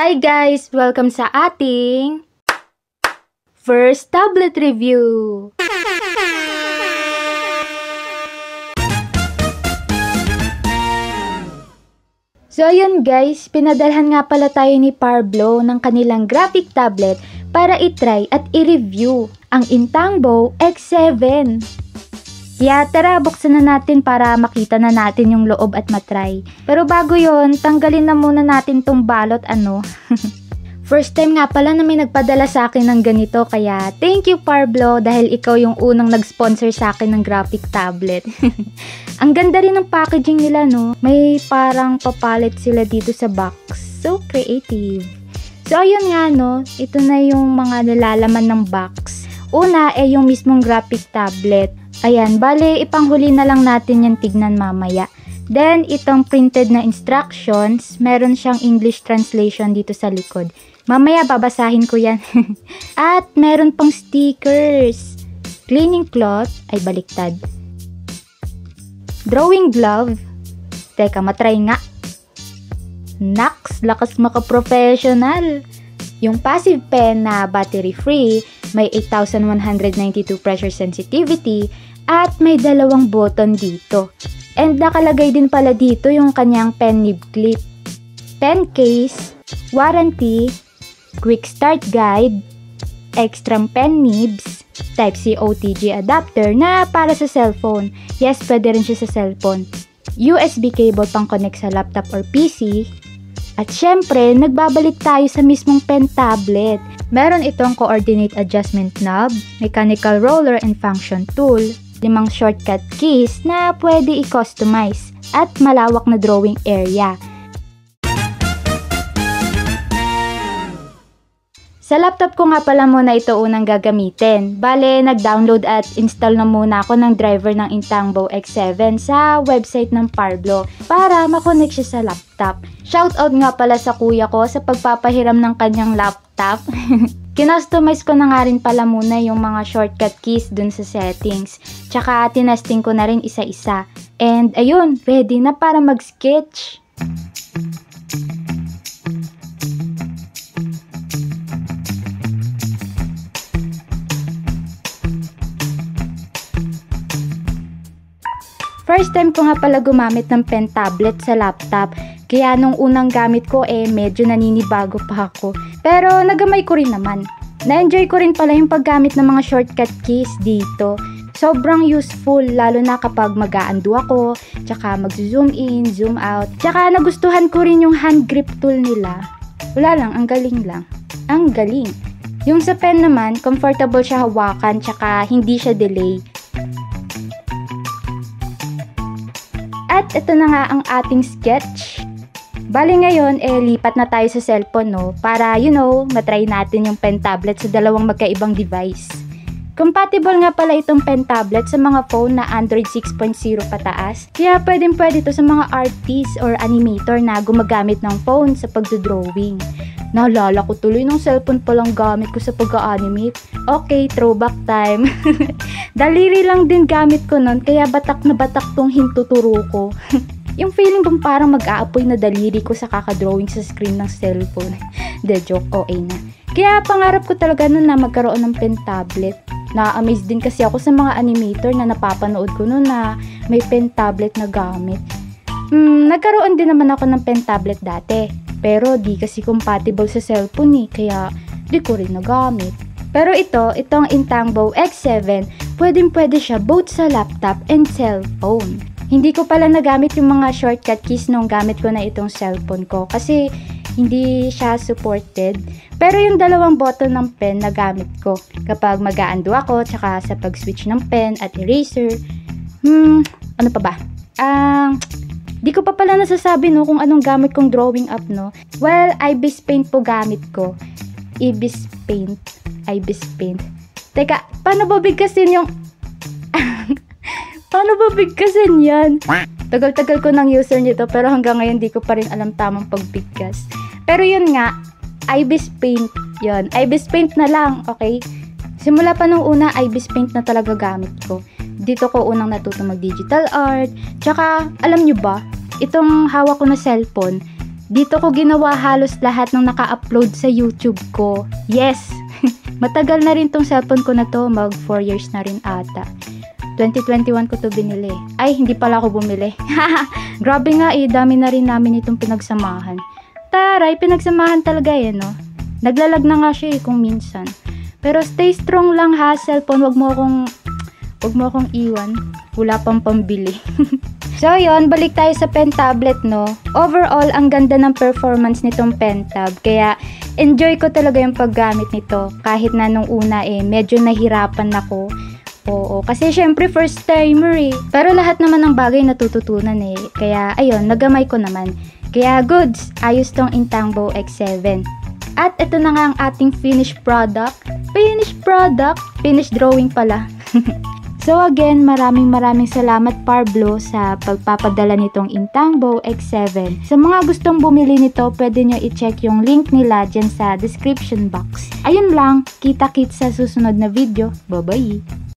Hi guys! Welcome sa ating first tablet review! So ayun guys, pinadalhan nga pala tayo ni Parblo ng kanilang graphic tablet para itry at i-review ang Intangbo X7. Kaya tara, buksan na natin para makita na natin yung loob at matry. Pero bago yon, tanggalin na muna natin tong balot First time nga pala na may nagpadala sa akin ng ganito, kaya thank you Parblo dahil ikaw yung unang nag-sponsor sa akin ng graphic tablet. Ang ganda rin ng packaging nila, no? May parang papalit sila dito sa box. So creative. So ayun nga, no? Ito na yung mga nilalaman ng box. Una yung mismong graphic tablet. Ayan, bale ipanghuli na lang natin yan tignan mamaya. Then, itong printed na instructions, meron siyang English translation dito sa likod. Mamaya babasahin ko yan. At meron pang stickers. Cleaning cloth, ay baliktad. Drawing glove. Teka, matry nga. Naks, lakas maka-professional. Yung passive pen na battery free, may 8,192 pressure sensitivity, at may dalawang button dito. And nakalagay din pala dito yung kanyang pen nib clip. Pen case, warranty, quick start guide, extra pen nibs, Type-C OTG adapter na para sa cellphone. Yes, pwede rin siya sa cellphone. USB cable pang connect sa laptop or PC. At syempre, nagbabalik tayo sa mismong pen tablet. Meron itong coordinate adjustment knob, mechanical roller and function tool, 5 shortcut keys na pwede i-customize, at malawak na drawing area. Sa laptop ko nga pala muna ito unang gagamitin. Bale, nag-download at install na muna ako ng driver ng Intangbo X7 sa website ng Parblo para makonect siya sa laptop. Shoutout nga pala sa kuya ko sa pagpapahiram ng kanyang laptop. Kinostomize ko na nga rin pala muna yung mga shortcut keys dun sa settings. Tsaka tinesting ko na rin isa-isa. And ayun, ready na para mag-sketch. First time ko nga pala gumamit ng pen tablet sa laptop, kaya nung unang gamit ko medyo naninibago pa ako. Pero nagamay ko rin naman. Na-enjoy ko rin pala yung paggamit ng mga shortcut keys dito. Sobrang useful, lalo na kapag mag-a-undo ako, tsaka mag-zoom in, zoom out. Tsaka nagustuhan ko rin yung hand grip tool nila. Wala lang, ang galing lang. Ang galing. Yung sa pen naman, comfortable siya hawakan, tsaka hindi siya delay. At ito na nga ang ating sketch. Bali ngayon, lipat na tayo sa cellphone, no? Para, matry natin yung pen tablet sa dalawang magkaibang device. Compatible nga pala itong pen tablet sa mga phone na Android 6.0 pataas. Kaya pwede to sa mga artist or animator na gumagamit ng phone sa pagdodrawing. Naalala ko tuloy ng cellphone palang gamit ko sa pag-animate. Okay, throwback time. Daliri lang din gamit ko nun, kaya batak na batak tong hintuturo ko. Yung feeling bang parang mag-aapoy na daliri ko sa kakadrawing sa screen ng cellphone. De joke, okay na. Kaya pangarap ko talaga nun na magkaroon ng pen tablet. Na-amaze din kasi ako sa mga animator na napapanood ko nun na may pen tablet na gamit. Nagkaroon din naman ako ng pen tablet dati. Pero di kasi compatible sa cellphone kaya di ko rin nagamit. Pero itong Intangbo X7, pwede siya both sa laptop and cellphone. Hindi ko pala nagamit yung mga shortcut keys nung gamit ko na itong cellphone ko kasi hindi siya supported. Pero yung dalawang button ng pen na gamit ko kapag mag-a-undo ako, tsaka sa pag-switch ng pen at eraser. Ano pa ba? Di ko pa pala nasasabi kung anong gamit kong drawing app, no? Well, Ibis Paint po gamit ko. Ibis Paint. Teka, paano ba bigkasin yung... Paano ba bigkasin yan? Tagal-tagal ko ng user nito pero hanggang ngayon di ko pa rin alam tamang pagbigkas. Pero yun nga, Ibis Paint. Yun, Ibis Paint na lang, okay? Simula pa nung una, Ibis Paint na talaga gamit ko. Dito ko unang natuto mag digital art. Tsaka, alam nyo ba, itong hawak ko na cellphone, Dito ko ginawa halos lahat ng naka-upload sa YouTube ko. Yes! Matagal na rin tong cellphone ko na to, mag 4 years na rin ata. 2021 ko to binili. Ay, hindi pala ako bumili. Grabe nga dami na rin namin itong pinagsamahan. Taray, pinagsamahan talaga no? Naglalag na nga siya kung minsan. Pero stay strong lang ha, cellphone, wag mo akong iwan. Wala pang pambili. So yon, balik tayo sa pen tablet no. Overall, ang ganda ng performance nitong pen tab. Kaya enjoy ko talaga yung paggamit nito. Kahit na nung una medyo nahirapan ako. Oo, kasi syempre first timer Pero lahat naman ng bagay natututunan Kaya ayun, nagamay ko naman. Kaya goods, ayos tong Intangbo X7. At ito na nga ang ating finished product. Finished drawing pala. So again, maraming salamat Parblo sa pagpapadala nitong Intangbo X7. Sa mga gustong bumili nito, pwede nyo i-check yung link nila dyan sa description box. Ayun lang, kita-kits sa susunod na video. Bye-bye!